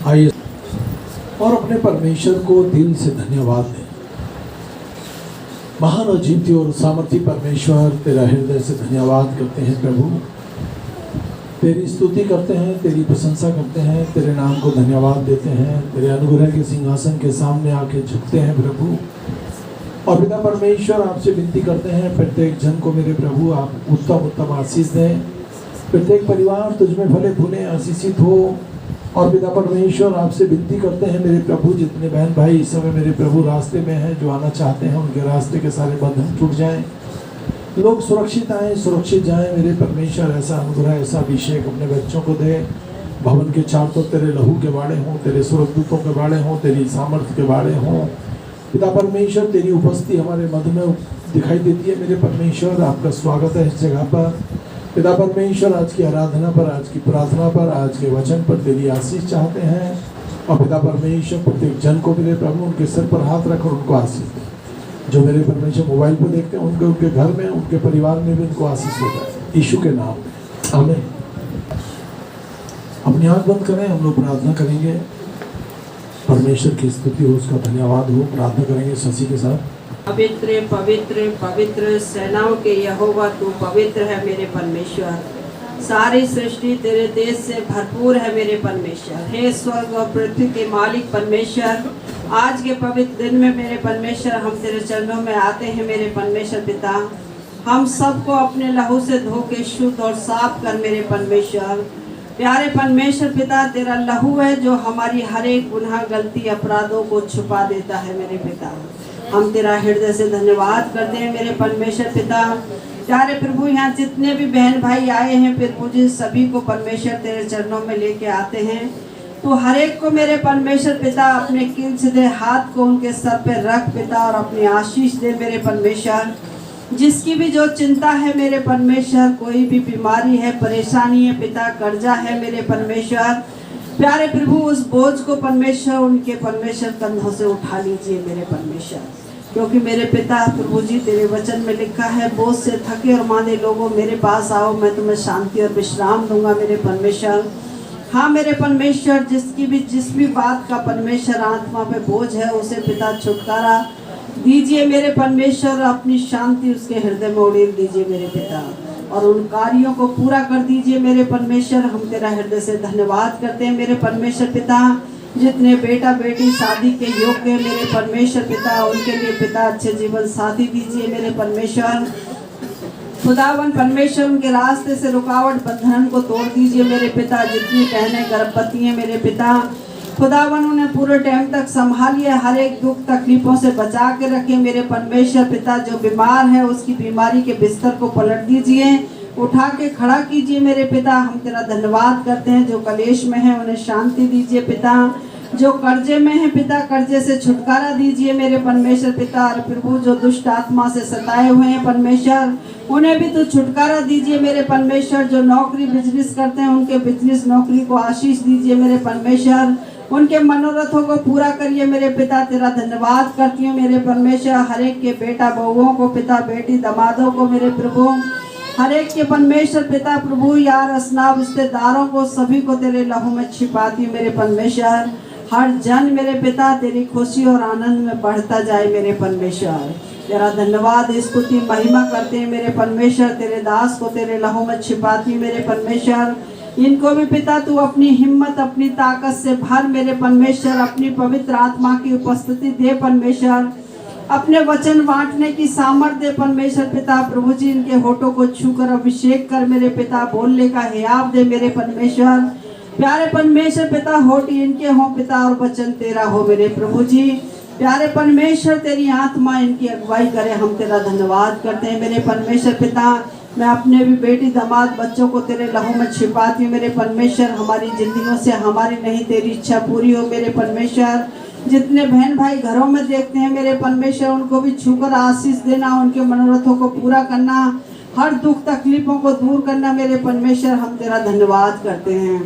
आइए और अपने परमेश्वर को दिल से धन्यवाद दें। महान और जीवती और सामर्थी परमेश्वर, तेरा हृदय से धन्यवाद करते हैं प्रभु। तेरी स्तुति करते हैं, तेरी प्रशंसा करते हैं, तेरे नाम को धन्यवाद देते हैं। तेरे अनुग्रह के सिंहासन के सामने आके झुकते हैं प्रभु। और पिता परमेश्वर, आपसे विनती करते हैं, प्रत्येक जन को मेरे प्रभु आप उत्तम उत्तम आशीष दें। प्रत्येक परिवार तुझमें भले फूले आशीषित हो। और पिता परमेश्वर, आपसे विनती करते हैं मेरे प्रभु, जितने बहन भाई इस समय मेरे प्रभु रास्ते में हैं, जो आना चाहते हैं, उनके रास्ते के सारे बंधन टूट जाएं। लोग सुरक्षित आएँ, सुरक्षित जाएं। मेरे परमेश्वर, ऐसा अनुग्रह, ऐसा अभिषेक अपने बच्चों को दे। भवन के चारों तरफ तेरे लहू के बाड़े हों, तेरे स्वर्गदूतों के बाड़े हों, तेरी सामर्थ्य के बाड़े हों। पिता परमेश्वर, तेरी उपस्थिति हमारे मध्य में दिखाई देती है। मेरे परमेश्वर, आपका स्वागत है इस जगह पर। पिता परमेश्वर, आज की आराधना पर, आज की प्रार्थना पर, आज के वचन पर तेरी आशीष चाहते हैं। और पिता परमेश्वर, प्रत्येक जन को मेरे प्रभु उनके सिर पर हाथ रखकर उनको आशीष दे। जो मेरे परमेश्वर मोबाइल पर देखते हैं, उनके घर में, उनके परिवार में भी उनको आशीष हो जाए, यीशु के नाम में आमीन। अपनी आँख बंद करें, हम लोग प्रार्थना करेंगे। परमेश्वर की स्तुति हो, उसका धन्यवाद हो। प्रार्थना करेंगे शशि के साथ। पवित्र पवित्र पवित्र सेनाओं के यहोवा, तू पवित्र है मेरे परमेश्वर। सारी सृष्टि तेरे तेज से भरपूर है मेरे परमेश्वर। हे स्वर्ग और पृथ्वी के मालिक परमेश्वर, आज के पवित्र दिन में मेरे परमेश्वर हम तेरे चरणों में आते हैं मेरे परमेश्वर पिता। हम सबको अपने लहू से धो के शुद्ध और साफ कर मेरे परमेश्वर। प्यारे परमेश्वर पिता, तेरा लहू है जो हमारी हर एक गुनाह, गलती, अपराधों को छुपा देता है मेरे पिता। हम तेरा हृदय से धन्यवाद करते हैं मेरे परमेश्वर पिता। प्यारे प्रभु, यहाँ जितने भी बहन भाई आए हैं प्रभु जी, सभी को परमेश्वर तेरे चरणों में लेके आते हैं। तो हर एक को मेरे परमेश्वर पिता अपने कील सीधे हाथ को उनके सर पे रख पिता, और अपनी आशीष दे मेरे परमेश्वर। जिसकी भी जो चिंता है मेरे परमेश्वर, कोई भी बीमारी है, परेशानी है पिता, कर्जा है मेरे परमेश्वर, प्यारे प्रभु उस बोझ को परमेश्वर उनके परमेश्वर कंधों से उठा लीजिए मेरे परमेश्वर। क्योंकि मेरे पिता प्रभु जी, तेरे वचन में लिखा है, बोझ से थके और मांदे लोगों मेरे पास आओ, मैं तुम्हें शांति और विश्राम दूंगा मेरे परमेश्वर। हाँ मेरे परमेश्वर, जिस भी बात का परमेश्वर आत्मा पे बोझ है, उसे पिता छुटकारा दीजिए मेरे परमेश्वर। अपनी शांति उसके हृदय में उड़ेल दीजिए मेरे पिता, और उन कार्यों को पूरा कर दीजिए मेरे परमेश्वर। हम तेरा हृदय से धन्यवाद करते हैं मेरे परमेश्वर पिता। जितने बेटा बेटी शादी के योग्य मेरे परमेश्वर पिता, उनके लिए पिता अच्छे जीवन साथी दीजिए मेरे परमेश्वर। खुदावन परमेश्वर, उनके रास्ते से रुकावट बंधन को तोड़ दीजिए मेरे पिता। जितनी बहनें गर्भवती हैं मेरे पिता, खुदावन उन्हें पूरे टाइम तक संभालिए, हर एक दुख तकलीफों से बचा के रखें मेरे परमेश्वर पिता। जो बीमार है उसकी बीमारी के बिस्तर को पलट दीजिए, उठा के खड़ा कीजिए मेरे पिता। हम तेरा धन्यवाद करते हैं। जो कलेश में है उन्हें शांति दीजिए पिता। जो कर्जे में है पिता, कर्जे से छुटकारा दीजिए मेरे परमेश्वर पिता। और प्रभु जो दुष्ट आत्मा से सताए हुए हैं परमेश्वर, उन्हें भी तो छुटकारा दीजिए मेरे परमेश्वर। जो नौकरी बिजनेस करते हैं, उनके बिजनेस नौकरी को आशीष दीजिए मेरे परमेश्वर। उनके मनोरथों को पूरा करिए मेरे पिता। तेरा धन्यवाद करती हूँ मेरे परमेश्वर। हर एक के बेटा बहुओं को पिता, बेटी दमादों को मेरे प्रभु, हर एक के परमेश्वर पिता प्रभु, यार असनाब रिश्तेदारों को, सभी को तेरे लहू में छिपाती हूँ मेरे परमेश्वर। हर जन मेरे पिता तेरी खुशी और आनंद में बढ़ता जाए मेरे परमेश्वर। तेरा धन्यवाद, स्तुति, महिमा करते हैं मेरे परमेश्वर। तेरे दास को तेरे लहू में छिपाती हूँ मेरे परमेश्वर। इनको भी पिता तू अपनी हिम्मत, अपनी ताकत से भर मेरे परमेश्वर। अपनी पवित्र आत्मा की उपस्थिति दे परमेश्वर। अपने वचन बांटने की सामर्थ्य दे परमेश्वर पिता प्रभु जी। इनके होठों को छूकर अभिषेक कर मेरे पिता। बोलने का हियाव दे मेरे परमेश्वर। प्यारे परमेश्वर पिता, होठ इनके हो पिता, और वचन तेरा हो मेरे प्रभु जी। प्यारे परमेश्वर, तेरी आत्मा इनकी अगुवाई करे। हम तेरा धन्यवाद करते हैं मेरे परमेश्वर पिता। मैं अपने भी बेटी दामाद बच्चों को तेरे लहू में छिपाती हूँ मेरे परमेश्वर। हमारी जिंदगियों से हमारी नहीं तेरी इच्छा पूरी हो मेरे परमेश्वर। जितने बहन भाई घरों में देखते हैं मेरे परमेश्वर, उनको भी छूकर आशीष देना, उनके मनोरथों को पूरा करना, हर दुख तकलीफों को दूर करना मेरे परमेश्वर। हम तेरा धन्यवाद करते हैं।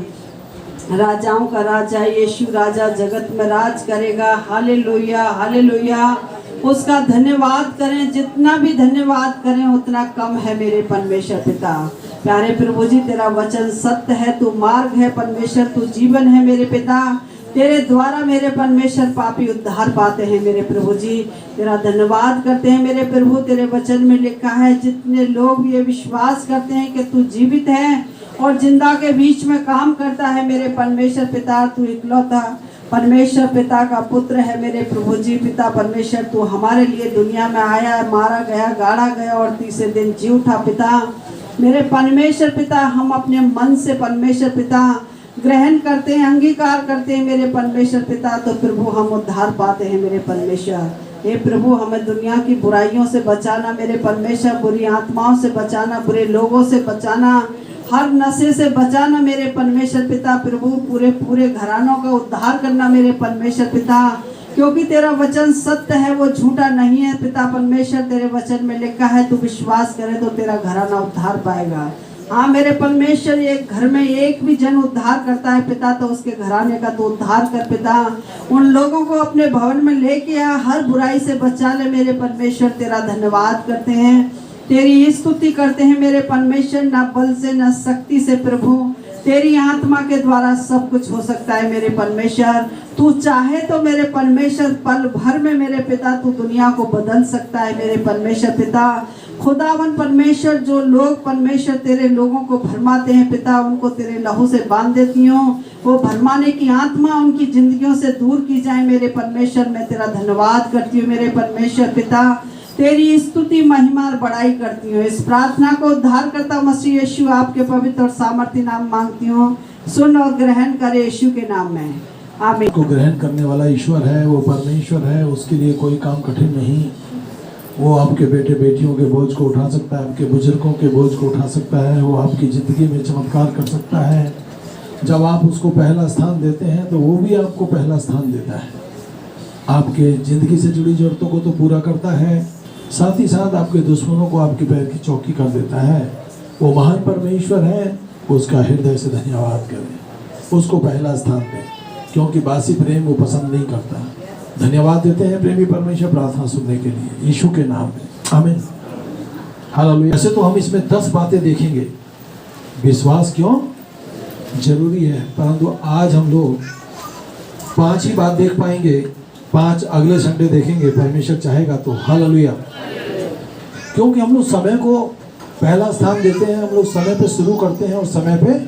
राजाओं का राजा यीशु राजा जगत में राज करेगा। Hallelujah hallelujah. उसका धन्यवाद करें, जितना भी धन्यवाद करें उतना कम है मेरे परमेश्वर पिता। प्यारे प्रभु जी, तेरा वचन सत्य है, तू मार्ग है परमेश्वर, तू जीवन है मेरे पिता। तेरे द्वारा मेरे परमेश्वर पापी उद्धार पाते हैं मेरे प्रभु जी। तेरा धन्यवाद करते हैं मेरे प्रभु। तेरे वचन में लिखा है जितने लोग ये विश्वास करते हैं कि तू जीवित है और जिंदा के बीच में काम करता है मेरे परमेश्वर पिता, तू इकलौता परमेश्वर पिता का पुत्र है मेरे प्रभु जी। पिता परमेश्वर तू हमारे लिए दुनिया में आया, मारा गया, गाड़ा गया और तीसरे दिन जी उठा पिता। मेरे परमेश्वर पिता हम अपने मन से परमेश्वर पिता ग्रहण करते हैं, अंगीकार करते हैं मेरे परमेश्वर पिता, तो प्रभु हम उद्धार पाते हैं मेरे परमेश्वर। हे प्रभु हमें दुनिया की बुराइयों से बचाना मेरे परमेश्वर, बुरी आत्माओं से बचाना, बुरे लोगों से बचाना, हर नशे से बचाना मेरे परमेश्वर पिता। प्रभु पूरे पूरे घरानों का उद्धार करना मेरे परमेश्वर पिता, क्योंकि तेरा वचन सत्य है, वो झूठा नहीं है पिता परमेश्वर। तेरे वचन में लिखा है तू विश्वास करे तो तेरा घराना उद्धार पाएगा। हाँ मेरे परमेश्वर, एक घर में एक भी जन उद्धार करता है पिता तो उसके घराने का तो उद्धार कर पिता। उन लोगों को अपने भवन में लेके आ, हर बुराई से बचा ले मेरे परमेश्वर। तेरा धन्यवाद करते हैं, तेरी स्तुति करते हैं मेरे परमेश्वर। ना बल से ना शक्ति से प्रभु, तेरी आत्मा के द्वारा सब कुछ हो सकता है मेरे परमेश्वर। तू चाहे तो मेरे परमेश्वर पल भर में मेरे पिता तू दुनिया को बदल सकता है मेरे परमेश्वर पिता। खुदावन परमेश्वर, जो लोग परमेश्वर तेरे लोगों को भरमाते हैं पिता, उनको तेरे लहू से बांध देती हूँ। वो भरमाने की आत्मा उनकी जिंदगियों से दूर की जाए मेरे परमेश्वर। मैं तेरा धन्यवाद करती हूँ मेरे परमेश्वर पिता, तेरी स्तुति महिमा और बड़ाई करती हूँ। इस प्रार्थना को उद्धार करता मसीह यीशु आपके पवित्र और सामर्थ्य नाम मांगती हूँ, सुन और ग्रहण करे यीशु के नाम में, आमीन। को ग्रहण करने वाला ईश्वर है, वो परमेश्वर है, उसके लिए कोई काम कठिन नहीं। वो आपके बेटे बेटियों के बोझ को उठा सकता है, आपके बुजुर्गों के बोझ को उठा सकता है, वो आपकी ज़िंदगी में चमत्कार कर सकता है। जब आप उसको पहला स्थान देते हैं तो वो भी आपको पहला स्थान देता है। आपके ज़िंदगी से जुड़ी ज़रूरतों को तो पूरा करता है, साथ ही साथ आपके दुश्मनों को आपके पैर की चौकी कर देता है। वो महान परमेश्वर है, उसका हृदय से धन्यवाद करें, उसको पहला स्थान दें, क्योंकि बासी प्रेम वो पसंद नहीं करता। धन्यवाद देते हैं प्रेमी परमेश्वर प्रार्थना सुनने के लिए यीशु के नाम में, आमीन। हालेलुया। ऐसे तो हम इसमें 10 बातें देखेंगे, विश्वास क्यों जरूरी है, परंतु आज हम लोग 5 ही बात देख पाएंगे। 5 अगले संडे देखेंगे परमेश्वर चाहेगा तो। हालेलुया। क्योंकि हम लोग समय को पहला स्थान देते हैं, हम लोग समय पे शुरू करते हैं और समय पे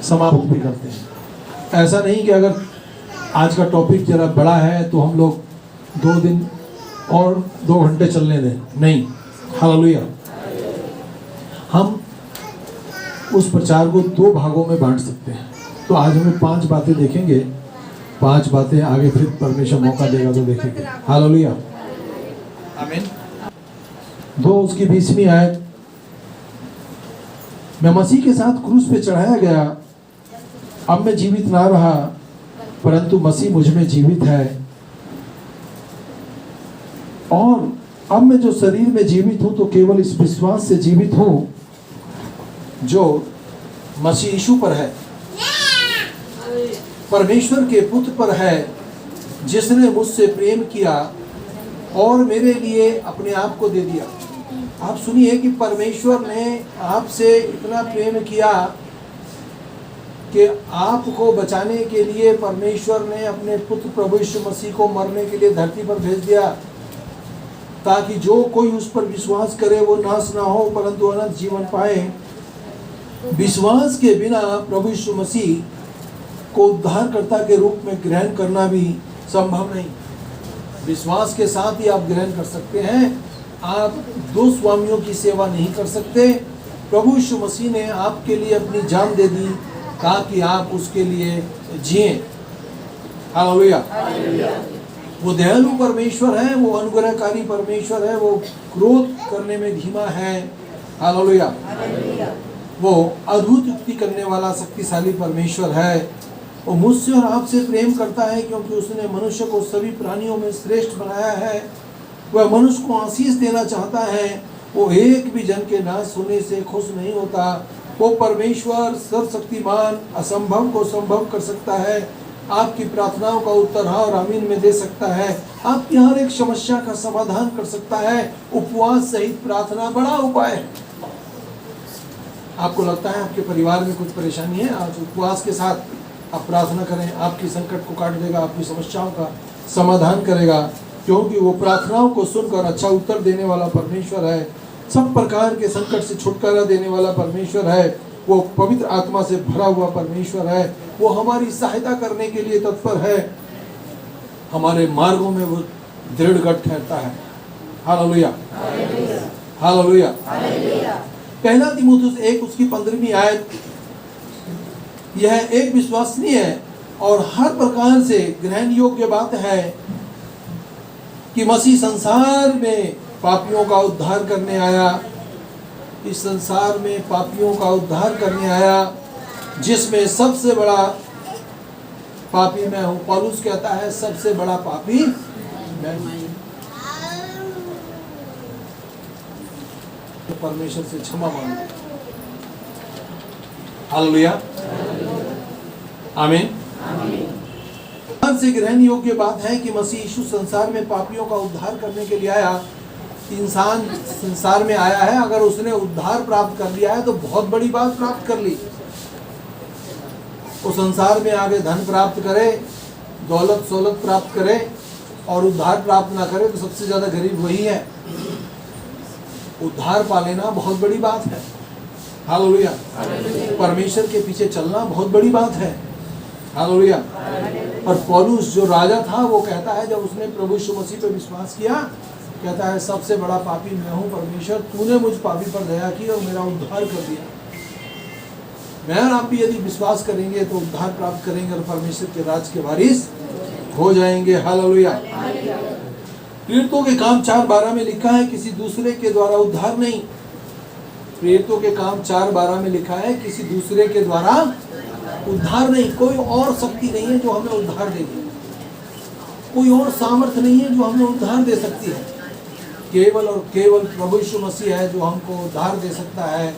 समाप्त भी करते हैं। ऐसा नहीं कि अगर आज का टॉपिक जरा बड़ा है तो हम लोग 2 दिन और 2 घंटे चलने दें, नहीं। हालेलुया। हम उस प्रचार को 2 भागों में बांट सकते हैं। तो आज हमें 5 बातें देखेंगे, 5 बातें आगे फिर परमेश्वर मौका देगा तो देखेंगे। हालेलुया, आमीन। 2 उसकी 20वीं आयत, मैं मसीह के साथ क्रूस पे चढ़ाया गया, अब मैं जीवित ना रहा परंतु मसीह मुझ में जीवित है, और अब मैं जो शरीर में जीवित हूं तो केवल इस विश्वास से जीवित हूं जो मसीह यीशु पर है, परमेश्वर के पुत्र पर है, जिसने मुझसे प्रेम किया और मेरे लिए अपने आप को दे दिया। आप सुनिए कि परमेश्वर ने आपसे इतना प्रेम किया कि आपको बचाने के लिए परमेश्वर ने अपने पुत्र प्रभु यीशु मसीह को मरने के लिए धरती पर भेज दिया, ताकि जो कोई उस पर विश्वास करे वो नाश ना हो परंतु अनंत जीवन पाए। विश्वास के बिना प्रभु यीशु मसीह को उद्धारकर्ता के रूप में ग्रहण करना भी संभव नहीं। विश्वास के साथ ही आप ग्रहण कर सकते हैं। आप 2 स्वामियों की सेवा नहीं कर सकते। प्रभु यीशु मसीह ने आपके लिए अपनी जान दे दी ताकि आप उसके लिए जिएं। हालेलुया। वो दयालु परमेश्वर है, वो अनुग्रहकारी परमेश्वर है, वो क्रोध करने में धीमा है। हालेलुया। वो अद्भुत युक्ति करने वाला शक्तिशाली परमेश्वर है। वो मुझसे और आपसे प्रेम करता है क्योंकि उसने मनुष्य को सभी प्राणियों में श्रेष्ठ बनाया है। वह मनुष्य को आशीष देना चाहता है। वो एक भी जन के नाश होने से खुश नहीं होता। वो परमेश्वर सर्वशक्तिमान असंभव को संभव कर सकता है। आपकी प्रार्थनाओं का उत्तर हाँ और आमीन में दे सकता है। आपकी हर एक समस्या का समाधान कर सकता है। उपवास सहित प्रार्थना बड़ा उपाय है। आपको लगता है आपके परिवार में कुछ परेशानी है, आज उपवास के साथ आप प्रार्थना करें, आपकी संकट को काट देगा, आपकी समस्याओं का समाधान करेगा, क्योंकि वो प्रार्थनाओं को सुनकर अच्छा उत्तर देने वाला परमेश्वर है। सब प्रकार के संकट से छुटकारा देने वाला परमेश्वर है। वो पवित्र आत्मा से भरा हुआ परमेश्वर है। वो हमारी सहायता करने के लिए तत्पर है। हमारे मार्गों में वो दृढ़ गढ़ ठहरता है। Hallelujah, hallelujah. पहला तीमुथियुस 1 उसकी 15वीं आयत, यह एक विश्वसनीय और हर प्रकार से ग्रहण योग्य बात है कि मसीह संसार में पापियों का उद्धार करने आया। इस संसार में पापियों का उद्धार करने आया, जिसमें सबसे बड़ा पापी मैं हूं। पौलुस कहता है सबसे बड़ा पापी मैं हूं। परमेश्वर से क्षमा मांगो। हालेलुया, आमीन। से ग्रहण योग्य बात है कि मसीह यीशु संसार में पापियों का उद्धार करने के लिए आया। इंसान संसार में आया है, अगर उसने उद्धार प्राप्त कर लिया है तो बहुत बड़ी बात प्राप्त कर ली। वो संसार में आगे धन प्राप्त करे, दौलत सोलत प्राप्त करे और उद्धार प्राप्त ना करे तो सबसे ज्यादा गरीब वही है। उद्धार पा लेना बहुत बड़ी बात है। हालेलुया। परमेश्वर के पीछे चलना बहुत बड़ी बात है। हालेलुया। और पौलुस जो राजा था वो कहता है, जब उसने प्रभु यीशु मसीह पर विश्वास किया, कहता है सबसे बड़ा पापी मैं हूं। परमेश्वर तूने मुझ पापी पर दया की और मेरा उद्धार कर दिया। मैं और आप भी यदि विश्वास करेंगे तो उद्धार प्राप्त करेंगे और परमेश्वर के राज के वारिस हो जाएंगे। हालेलुया। प्रेरितों के काम 4:12 में लिखा है, किसी दूसरे के द्वारा उद्धार नहीं। प्रेरितों के काम 4:12 में लिखा है, किसी दूसरे के द्वारा उद्धार नहीं। कोई और शक्ति नहीं है जो हमें उद्धार देगी, कोई और सामर्थ्य नहीं है जो हमें उद्धार दे सकती है। केवल और केवल प्रभु यीशु मसीह है जो हमको उद्धार दे सकता है,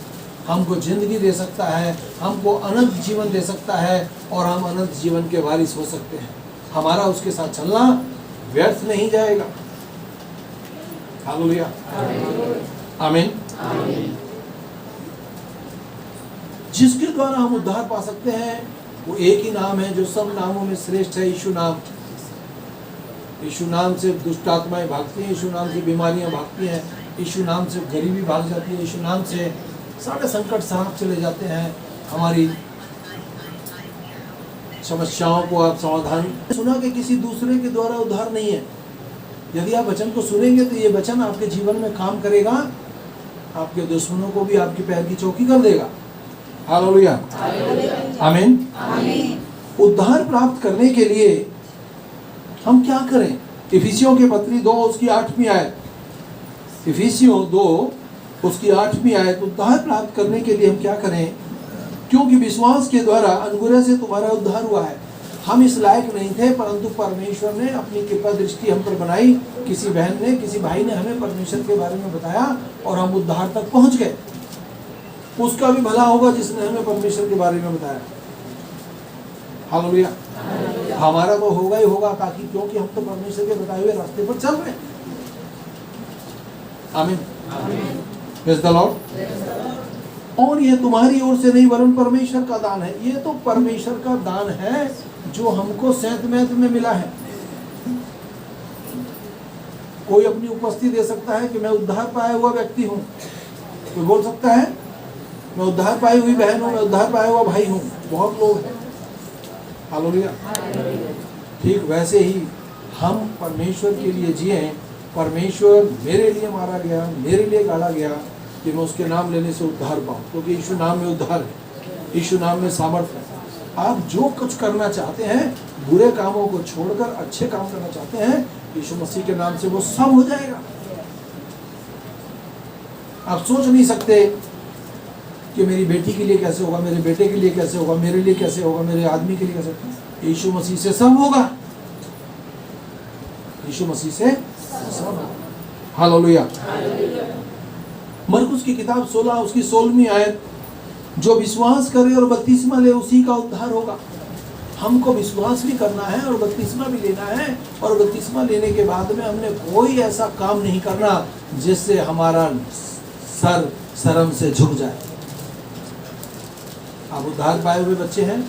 हमको जिंदगी दे सकता है, हमको अनंत जीवन दे सकता है और हम अनंत जीवन के वारिस हो सकते हैं। हमारा उसके साथ चलना व्यर्थ नहीं जाएगा। हालेलुया, आमीन। जिसके द्वारा हम उद्धार पा सकते हैं वो एक ही नाम है जो सब नामों में श्रेष्ठ है, यीशु नाम। यीशु नाम से दुष्ट आत्माएं भागती हैं, यीशु नाम से बीमारियां भागती हैं, यीशु नाम से गरीबी भाग जाती है, यीशु नाम से सारे संकट साफ चले जाते हैं। हमारी समस्याओं को आप समाधान सुना कि किसी दूसरे के द्वारा उद्धार नहीं है। यदि आप वचन को सुनेंगे तो ये वचन आपके जीवन में काम करेगा, आपके दुश्मनों को भी आपके पैर की चौकी कर देगा। हालेलुया, आमीन। उद्धार प्राप्त करने के लिए हम क्या करें? इफिसियों के पत्री 2 उसकी 8वीं आयत, इफिसियों 2 उसकी 8वीं आयत, उद्धार प्राप्त करने के लिए हम क्या करें? क्योंकि विश्वास के द्वारा अनुग्रह से तुम्हारा उद्धार हुआ है। हम इस लायक नहीं थे, परंतु परमेश्वर ने अपनी कृपा दृष्टि हम पर बनाई। किसी बहन ने, किसी भाई ने हमें परमेश्वर के बारे में बताया और हम उद्धार तक पहुंच गए। उसका भी भला होगा जिसने हमें परमेश्वर के बारे में बताया। हालेलुया। हमारा तो होगा ही होगा, ताकि क्योंकि हम तो परमेश्वर के बताए हुए रास्ते पर चल रहे हैं। आमीन, प्रेज़ द लॉर्ड। और ये तुम्हारी ओर से नहीं वरन परमेश्वर का दान है। ये तो परमेश्वर का दान है जो हमको सैंत में मिला है। कोई अपनी उपस्थिति दे सकता है कि मैं उद्धार पाया हुआ व्यक्ति हूँ। कोई बोल सकता है मैं उद्धार पाई हुई बहन हूँ, मैं उद्धार पाया हुआ भाई हूँ। बहुत लोग हैं। हालेलुया। ठीक वैसे ही हम परमेश्वर के लिए जिए। परमेश्वर मेरे लिए मारा गया, मेरे लिए गाड़ा गया कि मैं उसके नाम लेने से उद्धार पाऊँ, क्योंकि यीशु नाम में उद्धार है, यीशु नाम में सामर्थ्य है। आप जो कुछ करना चाहते हैं, बुरे कामों को छोड़कर अच्छे काम करना चाहते हैं, यीशु मसीह के नाम से वो सब हो जाएगा। आप सोच नहीं सकते कि मेरी बेटी के लिए कैसे होगा, मेरे बेटे के लिए कैसे होगा, मेरे लिए कैसे होगा, मेरे आदमी के लिए कैसे होगा। यीशु मसीह से सब होगा, यीशु मसीह से सब होगा। हालेलुया। मरकुस की किताब 16 उसकी 16वीं आयत, जो विश्वास करे और बपतिस्मा ले उसी का उद्धार होगा। हमको विश्वास भी करना है और बपतिस्मा भी लेना है, और बपतिस्मा लेने के बाद में हमने कोई ऐसा काम नहीं करना जिससे हमारा सर शर्म से झुक जाए। आप उद्धार पाए हुए बच्चे हैं,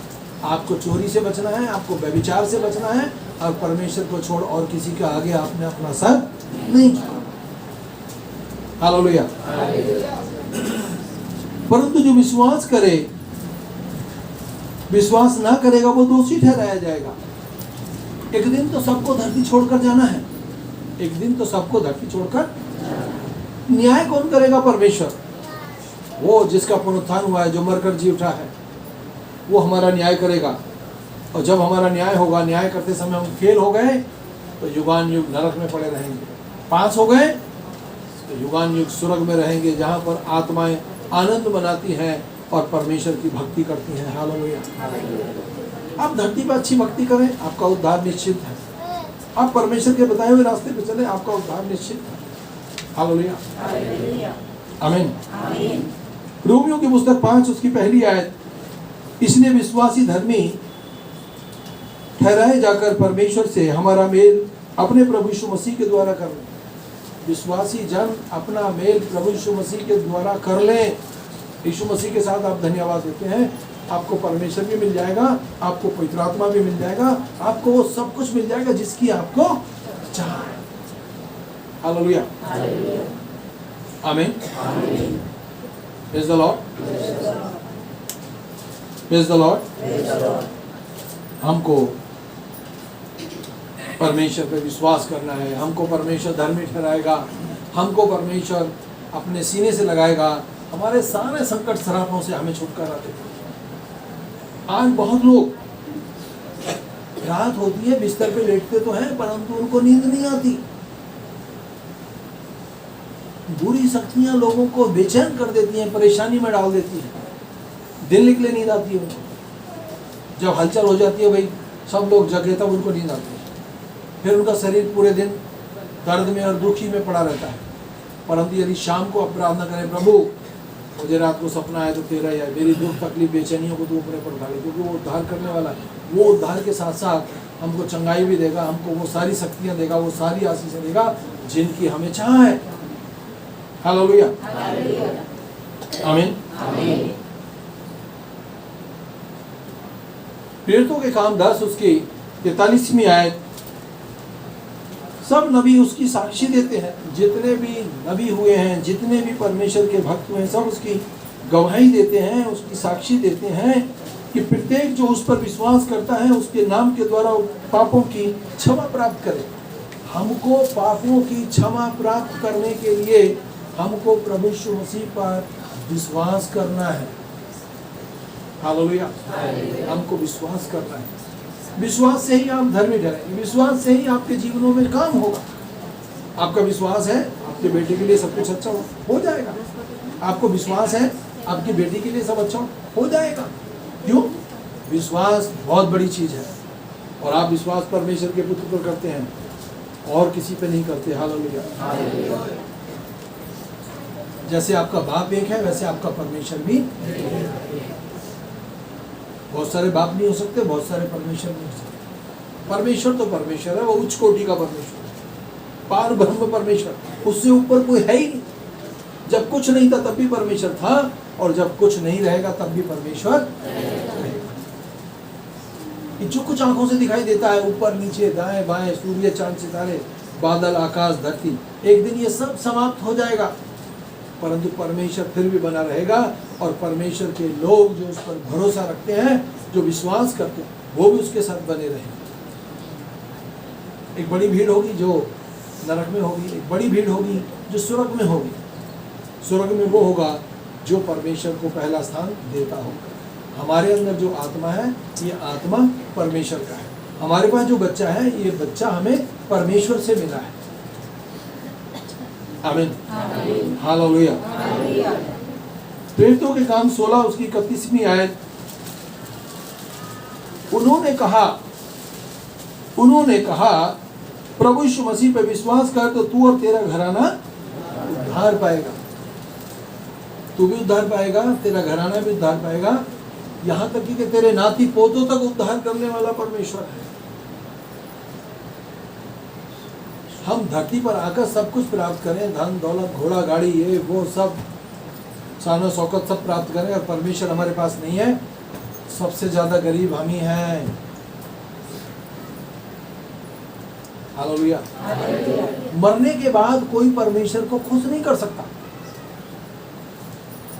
आपको चोरी से बचना है, आपको व्यभिचार से बचना है, और परमेश्वर को छोड़ और किसी के आगे आपने अपना सर नहीं झुकाना। हालेलुया। परंतु जो विश्वास करे, विश्वास ना करेगा वो दोषी ठहराया जाएगा। एक दिन तो सबको धरती छोड़कर जाना है, एक दिन तो सबको धरती छोड़कर। न्याय कौन करेगा? परमेश्वर। वो जिसका पुनरुत्थान हुआ है, जो मरकर जी उठा है, वो हमारा न्याय करेगा। और जब हमारा न्याय होगा, न्याय करते समय हम फेल हो गए तो युगान युग नरक में पड़े रहेंगे, पास हो गए तो युगान युग स्वर्ग में रहेंगे, जहाँ पर आत्माएं आनंद मनाती हैं और परमेश्वर की भक्ति करती हैं। हालेलुया। आप धरती पर अच्छी भक्ति करें, आपका उद्धार निश्चित है। आप परमेश्वर के बताए हुए रास्ते पे चले, आपका उद्धार निश्चित है। हालेलुया। आमीन। रोमियो की पुस्तक 5 उसकी पहली आयत, इसलिए विश्वासी धर्मी ठहराए जाकर परमेश्वर से हमारा मेल अपने प्रभु यीशु मसीह के द्वारा कर लें। विश्वासी जन अपना मेल प्रभु यीशु मसीह के द्वारा कर लें। यीशु मसीह के साथ आप धन्यवाद देते हैं, आपको परमेश्वर भी मिल जाएगा, आपको पवित्र आत्मा भी मिल जाएगा, आपको वो सब कुछ मिल जाएगा जिसकी आपको चाह है। हालेलुया। आमीन। Praise the Lord. Praise the Lord. हमको परमेश्वर पे विश्वास करना है, हमको परमेश्वर धर्मी ठहराएगा, हमको परमेश्वर अपने सीने से लगाएगा, हमारे सारे संकट सरापों से हमें छुटकारा देगा। आज बहुत लोग, रात होती है, बिस्तर पे लेटते तो हैं परंतु उनको नींद नहीं आती। बुरी शक्तियां लोगों को बेचैन कर देती हैं, परेशानी में डाल देती हैं, दिन निकले नींद आती है उनको। जब हलचल हो जाती है भाई, सब लोग जगे, तब उनको नींद आती है। फिर उनका शरीर पूरे दिन दर्द में और दुखी में पड़ा रहता है। परंतु यदि शाम को आप प्रार्थना करें, प्रभु मुझे रात को सपना आया तो तेरा या मेरी दुख तकलीफ बेचैनियों को तू अपने पर उठा ले, क्योंकि वो उद्धार करने वाला है। वो उद्धार के साथ साथ हमको चंगाई भी देगा, हमको वो सारी शक्तियाँ देगा, वो सारी आशीषें देगा जिनकी हमें चाह है। हालेलुया। आमीन। प्रेरितों के काम 10 उसकी 43वीं आयत, सब नबी उसकी साक्षी देते हैं। जितने भी नबी हुए हैं, जितने भी परमेश्वर के भक्त हुए हैं, सब उसकी गवाही देते हैं, उसकी साक्षी देते हैं कि प्रत्येक जो उस पर विश्वास करता है उसके नाम के द्वारा पापों की क्षमा प्राप्त करे। हमको पापों की क्षमा प्राप्त करने के लिए हमको प्रभु यीशु मसीह पर विश्वास करना है। हालेलुया। हमको विश्वास करना है। विश्वास से ही आप धर्मी ठहरेंगे, विश्वास से ही आपके जीवनों में काम होगा। आपका विश्वास है आपके बेटे के लिए सब कुछ अच्छा हो जाएगा। आपको विश्वास है आपकी बेटी के लिए सब अच्छा हो जाएगा। क्यों? विश्वास बहुत बड़ी चीज है, और आप विश्वास परमेश्वर के पुत्र पर करते हैं और किसी पे नहीं करते। हालेलुया। जैसे आपका बाप एक है, वैसे आपका परमेश्वर भी। बहुत सारे बाप नहीं हो सकते, बहुत सारे परमेश्वर नहीं हो सकते। परमेश्वर तो परमेश्वर है, वो उच्च कोटि का परमेश्वर है, पार ब्रह्म परमेश्वर, उससे ऊपर कोई है ही नहीं। जब कुछ नहीं था तब भी परमेश्वर था, और जब कुछ नहीं रहेगा तब भी परमेश्वर रहेगा। जो कुछ आंखों से दिखाई देता है, ऊपर नीचे दाएं बाएं, सूर्य चांद सितारे, बादल आकाश धरती, एक दिन ये सब समाप्त हो जाएगा, परंतु परमेश्वर फिर भी बना रहेगा। और परमेश्वर के लोग जो उस पर भरोसा रखते हैं, जो विश्वास करते हैं, वो भी उसके साथ बने रहेंगे। एक बड़ी भीड़ होगी जो नरक में होगी, एक बड़ी भीड़ होगी जो स्वर्ग में होगी। स्वर्ग में वो होगा जो परमेश्वर को पहला स्थान देता होगा। हमारे अंदर जो आत्मा है, ये आत्मा परमेश्वर का है। हमारे पास जो बच्चा है, ये बच्चा हमें परमेश्वर से मिला है। आमीन। हालेलुया। प्रेरितों के काम 16 उसकी 31वीं आयत, उन्होंने कहा प्रभु यीशु मसीह पे विश्वास कर तो तू और तेरा घराना उद्धार पाएगा। तू भी उद्धार पाएगा, तेरा घराना भी उद्धार पाएगा, यहाँ तक कि तेरे नाती पोतों तक उद्धार करने वाला परमेश्वर है। हम धरती पर आकर सब कुछ प्राप्त करें, धन दौलत घोड़ा गाड़ी ये वो सब शान शौकत सब प्राप्त करें, और परमेश्वर हमारे पास नहीं है, सबसे ज्यादा गरीब हम ही हैं। हालेलुया। मरने के बाद कोई परमेश्वर को खुश नहीं कर सकता।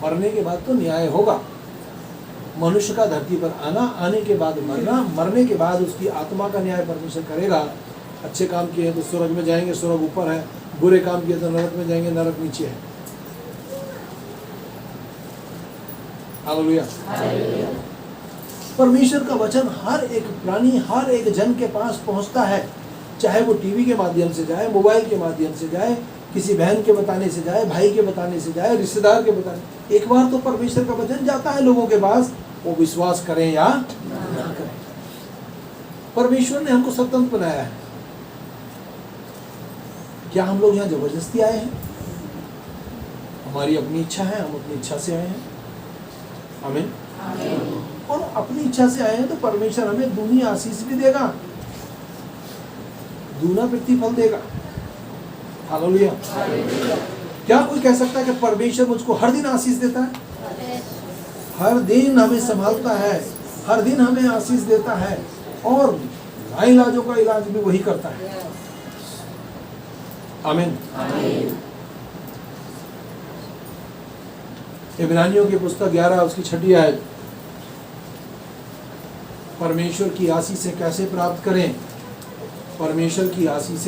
मरने के बाद तो न्याय होगा। मनुष्य का धरती पर आना, आने के बाद मरना, मरने के बाद उसकी आत्मा का न्याय परमेश्वर करेगा। अच्छे काम किए तो स्वर्ग में जाएंगे, स्वर्ग ऊपर है। बुरे काम किए तो नरक में जाएंगे, नरक नीचे है। हालेलुया। परमेश्वर का वचन हर एक प्राणी, हर एक जन के पास पहुंचता है, चाहे वो टीवी के माध्यम से जाए, मोबाइल के माध्यम से जाए, किसी बहन के बताने से जाए, भाई के बताने से जाए, रिश्तेदार के बताने। एक बार तो परमेश्वर का वचन जाता है लोगों के पास, वो विश्वास करें या ना करें। परमेश्वर ने हमको स्वतंत्र बनाया है। क्या हम लोग यहाँ जबरदस्ती आए हैं? हमारी अपनी इच्छा है, हम अपनी इच्छा से आए हैं। आमीन। और अपनी इच्छा से आए हैं तो परमेश्वर हमें दूनी आशीष भी देगा, दूना प्रतिफल देगा। हालेलुया। क्या कोई कह सकता है कि परमेश्वर मुझको हर दिन आशीष देता है? हर दिन हमें संभालता है, हर दिन हमें आशीष देता है, और लाइलाजों का इलाज भी वही करता है। आमीन। इब्रानियों की पुस्तक 11 उसकी 6 आयत। परमेश्वर की आशीष कैसे प्राप्त करें? परमेश्वर की आशीष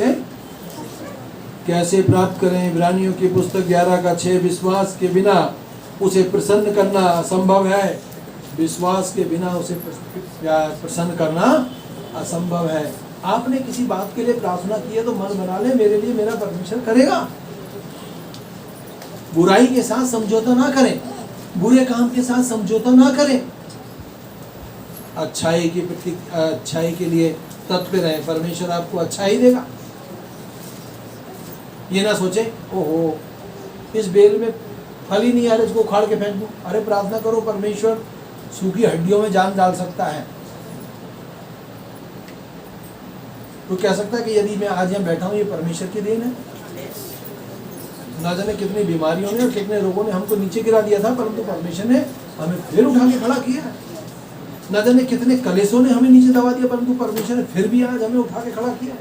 कैसे प्राप्त करें? इब्रानियों की पुस्तक 11 का 6। विश्वास के बिना उसे प्रसन्न करना असंभव है। विश्वास के बिना उसे प्रसन्न करना असंभव है। आपने किसी बात के लिए प्रार्थना की है तो मन बना ले, मेरे लिए मेरा परमेश्वर करेगा। बुराई के साथ समझौता ना करें, बुरे काम के साथ समझौता ना करें। अच्छाई के लिए तत्पर रहें, परमेश्वर आपको अच्छा ही देगा। ये ना सोचे ओहो इस बेल में फल ही नहीं आ रहा, इसको उखाड़ के फेंक दूं। अरे प्रार्थना करो, परमेश्वर सूखी हड्डियों में जान डाल सकता है। तो कह सकता है कि यदि मैं आज यहाँ बैठा हूँ ये परमेश्वर की देन है। ना जाने कितनी बीमारियों ने और कितने रोगों ने हमको नीचे गिरा दिया था, परंतु परमेश्वर ने हमें फिर उठा के खड़ा किया। ना जाने कितने कलेशों ने हमें नीचे दबा दिया, परंतु परमेश्वर ने फिर भी आज हमें उठा के खड़ा किया।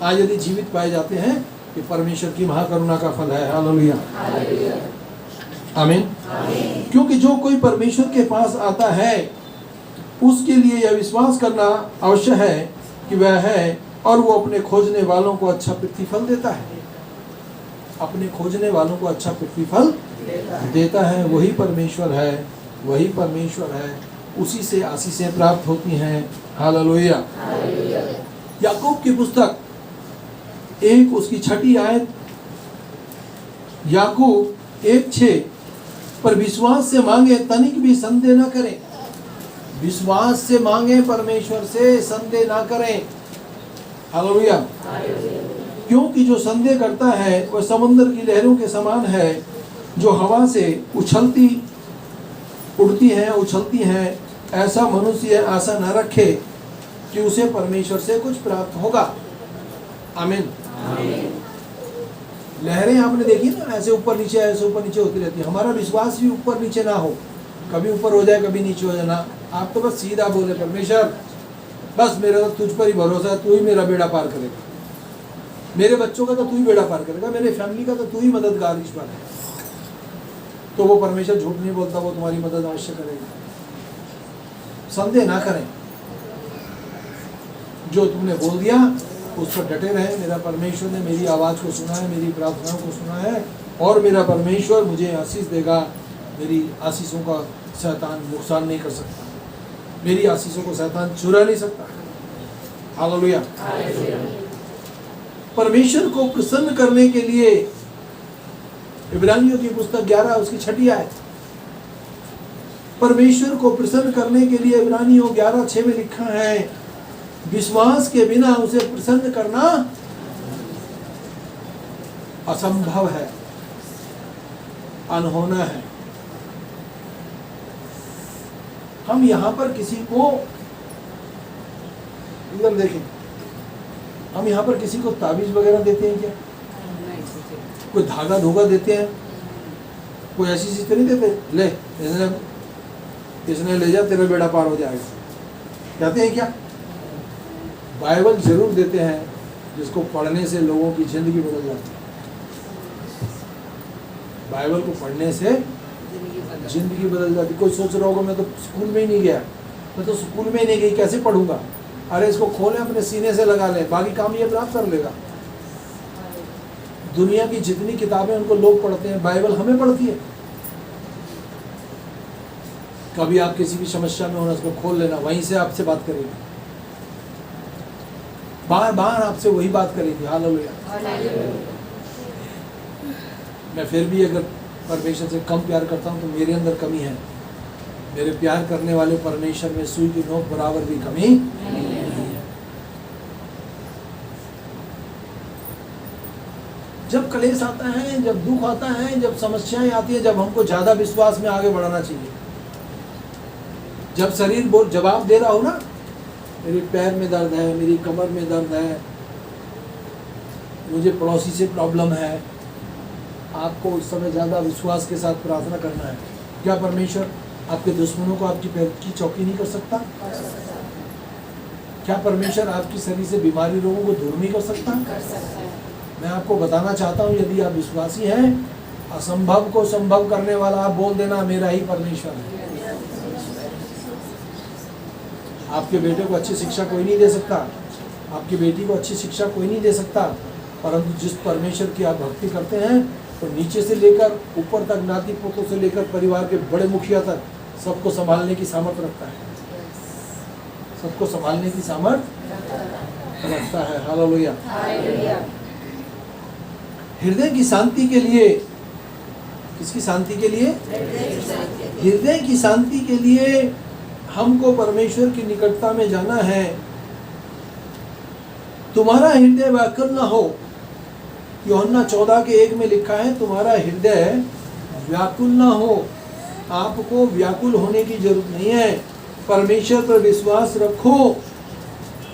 आज यदि जीवित पाए जाते हैं कि परमेश्वर की महाकरुणा का फल है। हालेलुया। आमीन। क्योंकि जो कोई परमेश्वर के पास आता है उसके लिए यह विश्वास करना आवश्यक है कि वह है, और वो अपने खोजने वालों को अच्छा प्रतिफल देता है। अपने खोजने वालों को अच्छा प्रतिफल देता है। वही परमेश्वर है, वही परमेश्वर है। उसी से आशीषें प्राप्त होती हैं। हालेलुया। याकूब की पुस्तक 1 उसकी 6 आयत। याकूब 1:6। पर विश्वास से मांगे, तनिक भी संदेह न करें। विश्वास से मांगे, परमेश्वर से संदेह ना करें। हालेलुया। क्योंकि जो संदेह करता है वह समुद्र की लहरों के समान है, जो हवा से उड़ती हैं। ऐसा मनुष्य आशा न रखे कि उसे परमेश्वर से कुछ प्राप्त होगा। आमीन। लहरें आपने देखी ना, ऐसे ऊपर नीचे होती रहती है। हमारा विश्वास भी ऊपर नीचे ना हो, कभी ऊपर हो जाए कभी नीचे हो जाना। आप तो बस सीधा बोले, परमेश्वर बस मेरा तो तुझ पर ही भरोसा है, तू ही मेरा बेड़ा पार करेगा। मेरे बच्चों का तो तू ही बेड़ा पार करेगा, मेरे फैमिली का तो तू ही मददगार ईश्वर है। तो वो परमेश्वर झूठ नहीं बोलता, वो तुम्हारी मदद अवश्य करेगा। संदेह ना करें, जो तुमने बोल दिया उस पर डटे रहे। मेरा परमेश्वर ने मेरी आवाज़ को सुना है, मेरी प्रार्थनाओं को सुना है, और मेरा परमेश्वर मुझे आशीष देगा। मेरी आशीषों का शैतान नुकसान नहीं कर सकता, मेरी आशीषों को शैतान चुरा नहीं सकता। हालेलुया। परमेश्वर को प्रसन्न करने के लिए इब्रानियों की पुस्तक 11 उसकी 6 आयत। परमेश्वर को प्रसन्न करने के लिए इब्रानियों 11:6 में लिखा है, विश्वास के बिना उसे प्रसन्न करना असंभव है, अनहोना है। हम यहां पर किसी को, इधर देखें, हम यहां पर किसी को ताबीज वगैरह देते हैं क्या? कोई धागा धोगा देते हैं? कोई ऐसी चीज तो नहीं देते, ले इसने ले जा, तेरा बेड़ा पार हो जाएगा। कहते हैं क्या? बाइबल जरूर देते हैं जिसको पढ़ने से लोगों की जिंदगी बदल जाती है। बाइबल को पढ़ने से जिंदगी बदल जाती। कोई सोच रहा होगा मैं तो स्कूल में ही नहीं गया, मैं तो स्कूल में ही नहीं गई, कैसे पढ़ूंगा? अरे इसको खोले, अपने सीने से लगा ले, बाकी काम ये प्राप्त कर लेगा। दुनिया की जितनी किताबें उनको लोग पढ़ते हैं, बाइबल हमें पढ़ती है। कभी आप किसी की समस्या में होना, उसको खोल लेना, वहीं से आपसे बात करेगी, बार बार आपसे वही बात करेगी। हालेलुया। मैं फिर भी अगर परमेश्वर से कम प्यार करता हूँ तो मेरे अंदर कमी है। मेरे प्यार करने वाले परमेश्वर में सुई की नोक बराबर भी कमी नहीं है। जब क्लेश आता है, जब दुख आता है, जब समस्याएं आती है, जब हमको ज्यादा विश्वास में आगे बढ़ाना चाहिए। जब शरीर जवाब दे रहा हो ना, मेरे पैर में दर्द है, मेरी कमर में दर्द है, मुझे पड़ोसी से प्रॉब्लम है, आपको उस समय ज़्यादा विश्वास के साथ प्रार्थना करना है। क्या परमेश्वर आपके दुश्मनों को आपकी पैर की चौकी नहीं कर सकता? क्या परमेश्वर आपकी शरीर से बीमारी रोगों को दूर नहीं कर सकता? मैं आपको बताना चाहता हूँ, यदि आप विश्वासी हैं, असंभव को संभव करने वाला आप बोल देना, मेरा ही परमेश्वर है। आपके बेटे को अच्छी शिक्षा कोई नहीं दे सकता, आपकी बेटी को अच्छी शिक्षा कोई नहीं दे सकता, परंतु जिस परमेश्वर की आप भक्ति करते हैं, तो नीचे से लेकर ऊपर तक, नाती पोतों से लेकर परिवार के बड़े मुखिया तक सबको संभालने की सामर्थ्य रखता है। सबको संभालने की सामर्थ्य रखता है। हालेलुया। हृदय की शांति के लिए, किसकी शांति के लिए? हृदय की शांति के लिए हमको परमेश्वर की निकटता में जाना है। तुम्हारा हृदय व्याकुल न हो, यूहन्ना 14:1 में लिखा है, तुम्हारा हृदय व्याकुल न हो। आपको व्याकुल होने की जरूरत नहीं है। परमेश्वर पर विश्वास रखो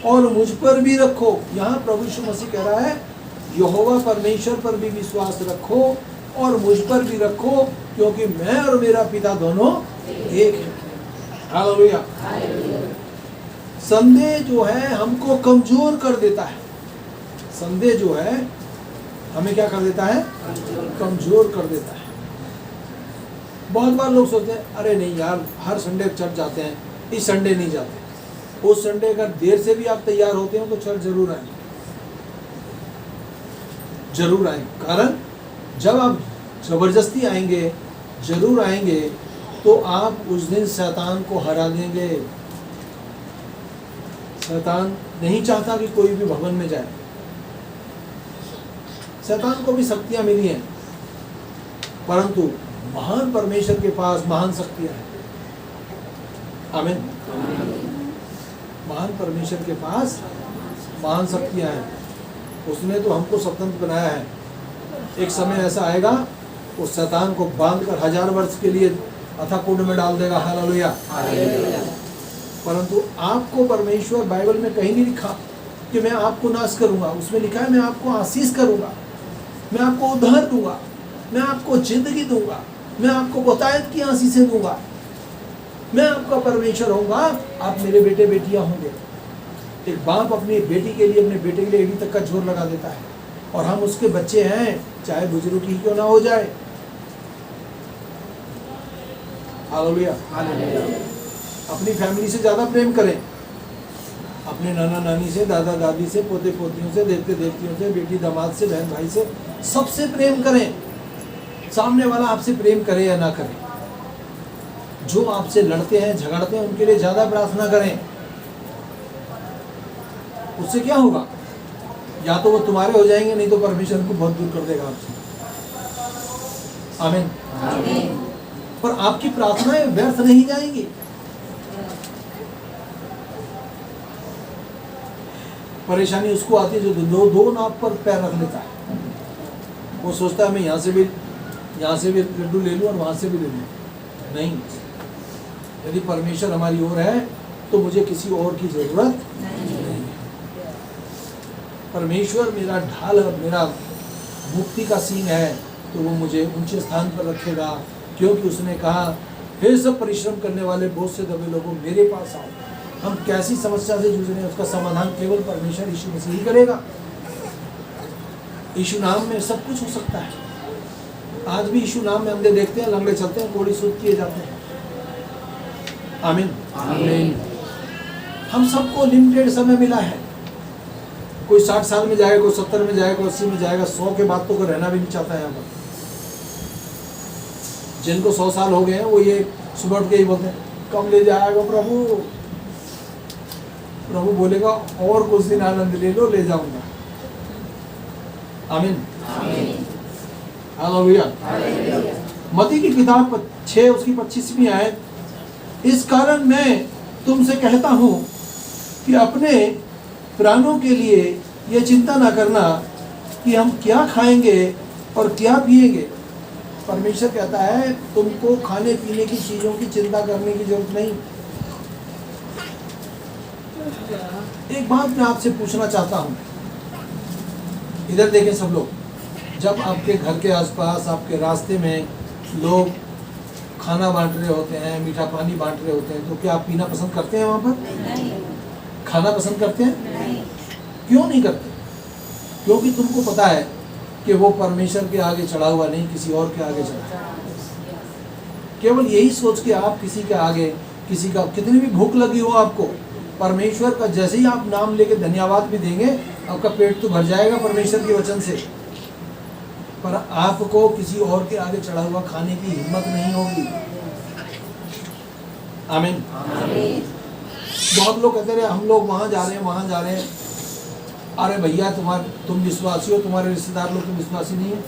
और मुझ पर भी रखो। यहाँ प्रभु यीशु मसीह कह रहा है, यहोवा परमेश्वर पर भी विश्वास रखो और मुझ पर भी रखो, क्योंकि मैं और मेरा पिता दोनों एक हैं। हालेलुया। संदेह जो है हमको कमजोर कर देता है। संदेह जो है हमें क्या कर देता है? कमजोर कर देता है। बहुत बार लोग सोचते हैं, अरे नहीं यार, हर संडे चर्च जाते हैं, इस संडे नहीं जाते। उस संडे अगर देर से भी आप तैयार होते हो तो चर्च जरूर आएंगे, जरूर आएंगे। कारण जब आप जबरदस्ती आएंगे, जरूर आएंगे, तो आप उस दिन शैतान को हरा देंगे। शैतान नहीं चाहता कि कोई भी भवन में जाए। शैतान को भी शक्तियां मिली हैं, परंतु महान परमेश्वर के पास महान शक्तियां हैं। आमीन। महान परमेश्वर के पास महान शक्तियां हैं। उसने तो हमको स्वतंत्र बनाया है। एक समय ऐसा आएगा, उस शैतान को बांधकर 1000 वर्ष के लिए अथाह कुंड में डाल देगा। हालेलुया। परंतु आपको परमेश्वर बाइबल में कहीं नहीं लिखा कि मैं आपको नाश करूंगा। उसमें लिखा है, मैं आपको आशीष करूंगा, मैं आपको उद्धार दूंगा, मैं आपको जिंदगी दूंगा, मैं आपको बहुतायत की आशीषें दूंगा, मैं आपका परमेश्वर होऊंगा, आप मेरे बेटे बेटियां होंगे। एक बाप अपनी बेटी के लिए, अपने बेटे के लिए एड़ी तक का जोर लगा देता है, और हम उसके बच्चे हैं, चाहे बुजुर्ग ही क्यों ना हो जाए। हालेलुया। अपनी फैमिली से ज्यादा प्रेम करें, अपने नाना नानी से, दादा दादी से, पोते पोतियों से, देवते देवतियों से, बेटी दामाद से, बहन भाई से, सबसे प्रेम करें। सामने वाला आपसे प्रेम करे या ना करे, जो आपसे लड़ते हैं, झगड़ते हैं, उनके लिए ज्यादा प्रार्थना करें। उससे क्या होगा? या तो वो तुम्हारे हो जाएंगे, नहीं तो परमेश्वर को बहुत दूर कर देगा आपसे। आमीन। पर आपकी प्रार्थनाएं व्यर्थ नहीं जाएंगी। परेशानी उसको आती है जो दो नाव पर पैर रख लेता है। वो सोचता है मैं यहाँ से भी लड्डू ले लूँ और वहाँ से भी ले लूँ। नहीं, यदि परमेश्वर हमारी ओर है तो मुझे किसी और की जरूरत नहीं। परमेश्वर मेरा ढाल है, मेरा मुक्ति का सीन है, तो वो मुझे ऊंचे स्थान पर रखेगा, क्योंकि उसने कहा हे सब परिश्रम करने वाले बोझ से दबे लोगों, मेरे पास आओ। हम कैसी समस्या से जूझ रहे हैं, उसका समाधान केवल परमेश्वर यीशु मसीह ही करेगा। यीशु नाम में सब कुछ हो सकता है। आज भी यीशु नाम में अंधे देखते हैं, लंगड़े चलते हैं, कोढ़ी शुद्ध किए जाते हैं। आमीन आमीन। हम सबको लिमिटेड समय मिला है। कोई 60 साल में जाएगा, कोई 70 में जाएगा, कोई 80 में जाएगा। 100 के बाद तो कोई रहना भी नहीं चाहता है यहाँ पर। जिनको 100 साल हो गए हैं वो ये सुबह उठ के ही बोलते हैं, कब ले जाएगा प्रभु। प्रभु बोलेगा और कुछ दिन आनंद ले लो, ले जाऊंगा। आमीन आमीन। हालेलुया। मत्ती की किताब 6 उसकी 25वीं आयत, इस कारण मैं तुमसे कहता हूँ कि अपने प्राणों के लिए ये चिंता ना करना कि हम क्या खाएंगे और क्या पिएंगे। परमेश्वर कहता है तुमको खाने पीने की चीज़ों की चिंता करने की जरूरत नहीं। एक बात मैं आपसे पूछना चाहता हूँ, इधर देखें सब लोग। जब आपके घर के आसपास, आपके रास्ते में लोग खाना बांट रहे होते हैं, मीठा पानी बांट रहे होते हैं, तो क्या आप पीना पसंद करते हैं वहाँ पर? नहीं। खाना पसंद करते हैं? नहीं। क्यों नहीं करते? क्योंकि तुमको पता है कि वो परमेश्वर के आगे चढ़ा हुआ नहीं, किसी और के आगे चढ़ा है। केवल यही सोच के आप किसी के आगे, किसी का कितनी भी भूख लगी हो आपको, परमेश्वर का जैसे ही आप नाम लेके धन्यवाद भी देंगे, आपका पेट तो भर जाएगा परमेश्वर के वचन से, पर आपको किसी और के आगे चढ़ा हुआ खाने की हिम्मत नहीं होगी। आमीन। बहुत लोग कहते रहे हम लोग वहाँ जा रहे हैं, वहाँ जा रहे हैं। अरे भैया तुम विश्वासी हो, तुम्हारे रिश्तेदार लोग तुम विश्वासी नहीं है।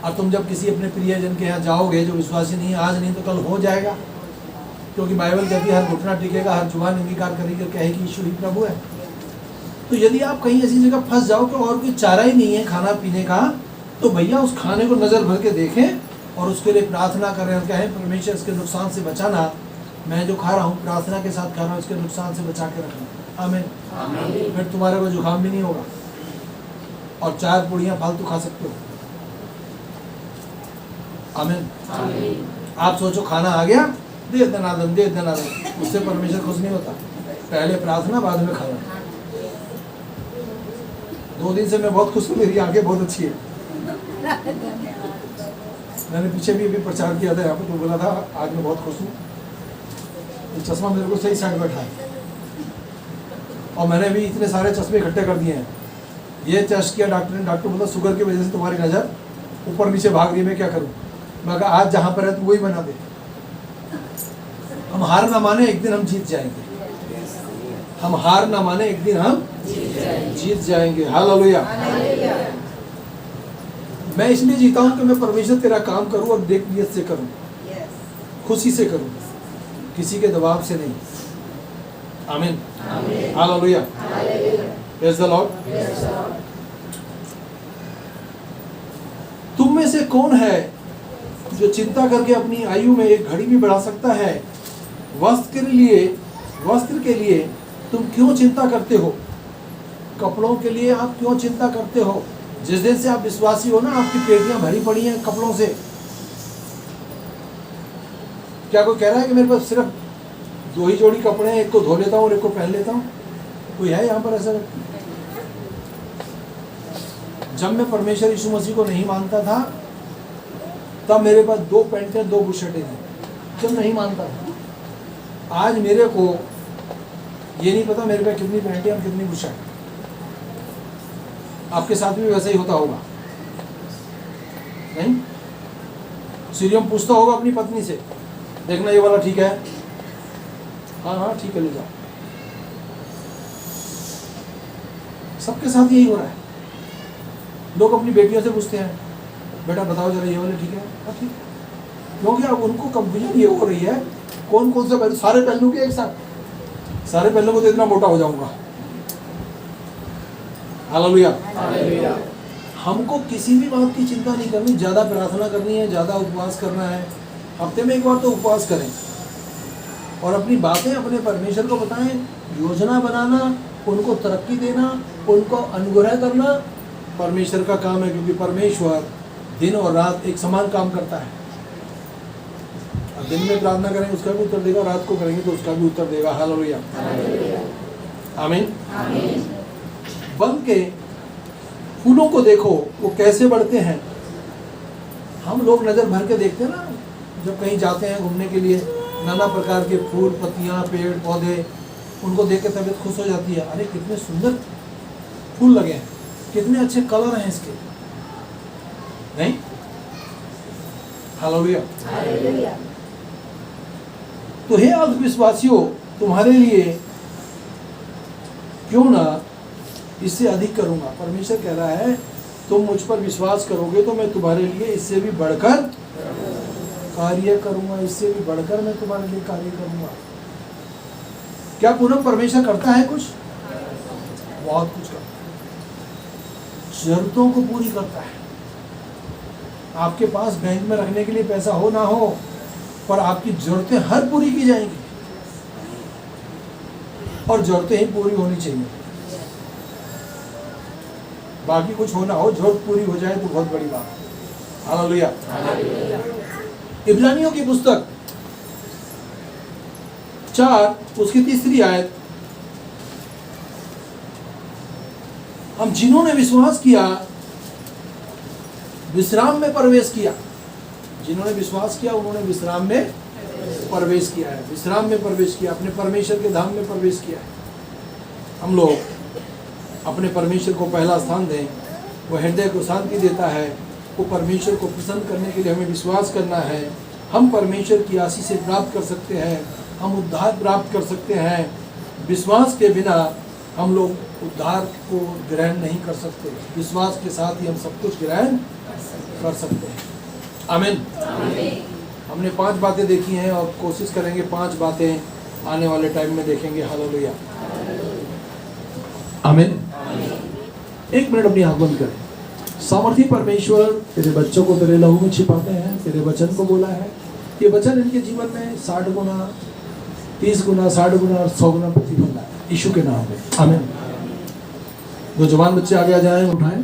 और तुम जब किसी अपने प्रियजन के यहाँ जाओगे जो विश्वासी नहीं है, आज नहीं तो कल हो जाएगा, क्योंकि बाइबल कहती है हर घुटना टिकेगा, हर जुबान अंगीकार करेगी, कहेगी यीशु ही प्रभु है। तो यदि आप कहीं ऐसी जगह फंस जाओ कि और कोई चारा ही नहीं है खाना पीने का, तो भैया उस खाने को नज़र भर के देखें और उसके लिए प्रार्थना करें और कहें परमेश्वर इसके नुकसान से बचाना, मैं जो खा रहा हूँ प्रार्थना के साथ खा रहा हूँ, इसके नुकसान से बचा के रखना। आमीन। फिर तुम्हारे को जुकाम भी नहीं होगा और 4 पूड़ियाँ फालतू खा सकते हो। आमीन। आप सोचो खाना आ गया, दे दनादन, दे दनादन, उससे परमेश्वर खुश नहीं होता। पहले प्रार्थना, बाद में खाना। 2 दिन से मैं बहुत खुश हूँ, मेरी आंखें बहुत अच्छी है। मैंने पीछे भी प्रचार किया था यहाँ पर, तो बोला था आज मैं बहुत खुश हूँ। चश्मा मेरे को सही साइड बैठा है और मैंने भी इतने सारे चश्मे इकट्ठे कर दिए हैं। ये टेस्ट किया डॉक्टर ने, डॉक्टर बोला शुगर की वजह से तुम्हारी नज़र ऊपर नीचे भाग रही है, मैं क्या करूँ। मैं कहा आज जहाँ पर है तो वही बना दे। हम हार ना माने, एक दिन हम जीत जाएंगे। हम हार ना माने, एक दिन हम जीत जाएंगे। हालेलुया। मैं इसलिए जीता हूँ कि मैं परमेश्वर तेरा काम करूँ और देख नियत से करूँ, खुशी से करूँ, किसी के दबाव से नहीं। आमीन। हालेलुया। Praise the Lord. तुम में से कौन है जो चिंता करके अपनी आयु में एक घड़ी भी बढ़ा सकता है? वस्त्र के लिए तुम क्यों चिंता करते हो? कपड़ों के लिए आप क्यों चिंता करते हो? जिस दिन से आप विश्वासी हो ना, आपकी पेटियां भरी पड़ी हैं कपड़ों से। क्या कोई कह रहा है कि मेरे पास सिर्फ 2 ही जोड़ी कपड़े हैं, एक को धो लेता हूँ और एक को पहन लेता हूँ? कोई है यहाँ पर ऐसा? जब मैं परमेश्वर यीशु मसीह को नहीं मानता था तब मेरे पास 2 पैंटें 2 बुशर्टें थी, जब नहीं मानता था। आज मेरे को ये नहीं पता मेरे पास कितनी पैंटें और कितनी बुशर्ट। आपके साथ भी वैसा ही होता होगा नहीं? सीरियम पूछता होगा अपनी पत्नी से, देखना ये वाला ठीक है? हाँ हाँ ठीक है, ले जाओ। सबके साथ यही हो रहा है। लोग अपनी बेटियों से पूछते हैं, बेटा बताओ जरा ये वाला ठीक है? हाँ ठीक है। क्योंकि अब उनको कंफ्यूजन ये हो रही है कौन कौन सा पहलू, सारे पहलू के एक साथ, सारे पहलू को तो इतना मोटा हो जाऊंगा। हालेलुया। हमको किसी भी बात की चिंता नहीं करनी, ज़्यादा प्रार्थना करनी है, ज़्यादा उपवास करना है। हफ्ते में एक बार तो उपवास करें और अपनी बातें अपने परमेश्वर को बताएं, योजना बनाना, उनको तरक्की देना, उनको अनुग्रह करना परमेश्वर का काम है, क्योंकि परमेश्वर दिन और रात एक समान काम करता है। दिन में प्रार्थना करेंगे उसका भी उत्तर देगा, रात को करेंगे तो उसका भी उत्तर देगा। हालेलुया, आमीन। वन के फूलों को देखो वो कैसे बढ़ते हैं। हम लोग नजर भर के देखते हैं ना, जब कहीं जाते हैं घूमने के लिए, नाना प्रकार के फूल, पत्तियां, पेड़ पौधे, उनको देख के तबीयत खुश हो जाती है। अरे कितने सुंदर फूल लगे हैं, कितने अच्छे कलर हैं इसके, नहीं? हालेलुया। तो हे अल्पविश्वासियों, तुम्हारे लिए क्यों ना इससे अधिक करूंगा। परमेश्वर कह रहा है तुम मुझ पर विश्वास करोगे तो मैं तुम्हारे लिए इससे भी बढ़कर कार्य करूंगा, इससे भी बढ़कर मैं तुम्हारे लिए कार्य करूंगा। क्या पूनम परमेश्वर करता है कुछ? बहुत कुछ करता है, जरूरतों को पूरी करता है। आपके पास बैंक में रखने के लिए पैसा हो ना हो, पर आपकी जरूरतें हर पूरी की जाएंगी, और जरूरतें ही पूरी होनी चाहिए। बाकी कुछ होना हो, जरूरत पूरी हो जाए तो बहुत बड़ी बात है। हालेलुया। इब्रानियों की पुस्तक 4 उसकी 3 आयत, हम जिन्होंने विश्वास किया विश्राम में प्रवेश किया। जिन्होंने विश्वास किया उन्होंने विश्राम में प्रवेश किया है, विश्राम में प्रवेश किया, अपने परमेश्वर के धाम में प्रवेश किया है। हम लोग अपने परमेश्वर को पहला स्थान दें, वो हृदय को शांति देता है। वो परमेश्वर को प्रसन्न करने के लिए हमें विश्वास करना है। हम परमेश्वर की आशीष से प्राप्त कर सकते हैं, हम उद्धार प्राप्त कर सकते हैं। विश्वास के बिना हम लोग उद्धार को ग्रहण नहीं कर सकते, विश्वास के साथ ही हम सब कुछ ग्रहण कर सकते हैं। आमीन। हमने 5 बातें देखी हैं और कोशिश करेंगे 5 बातें आने वाले टाइम में देखेंगे। हालेलुया, आमीन। 1 मिनट अपनी आंख बंद करें। सामर्थी परमेश्वर तेरे बच्चों को तेरे लहू में छिपाते हैं, तेरे वचन को बोला है। ये वचन इनके जीवन में 60 गुना, 30 गुना, 60 गुना और 100 गुना प्रतिफल लाए, यीशु के नाम में, आमीन। 2 जवान बच्चे आगे आ जाएं, उठाएं।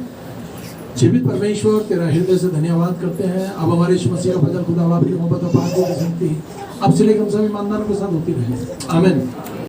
जीवित परमेश्वर तेरा हृदय से धन्यवाद करते हैं। अब हमारे यीशु मसीह का फजल खुदा आपकी मोहब्बत और पाक की शांति अब से लेकर हम सभी ईमानदारों के साथ होती रहे, आमीन।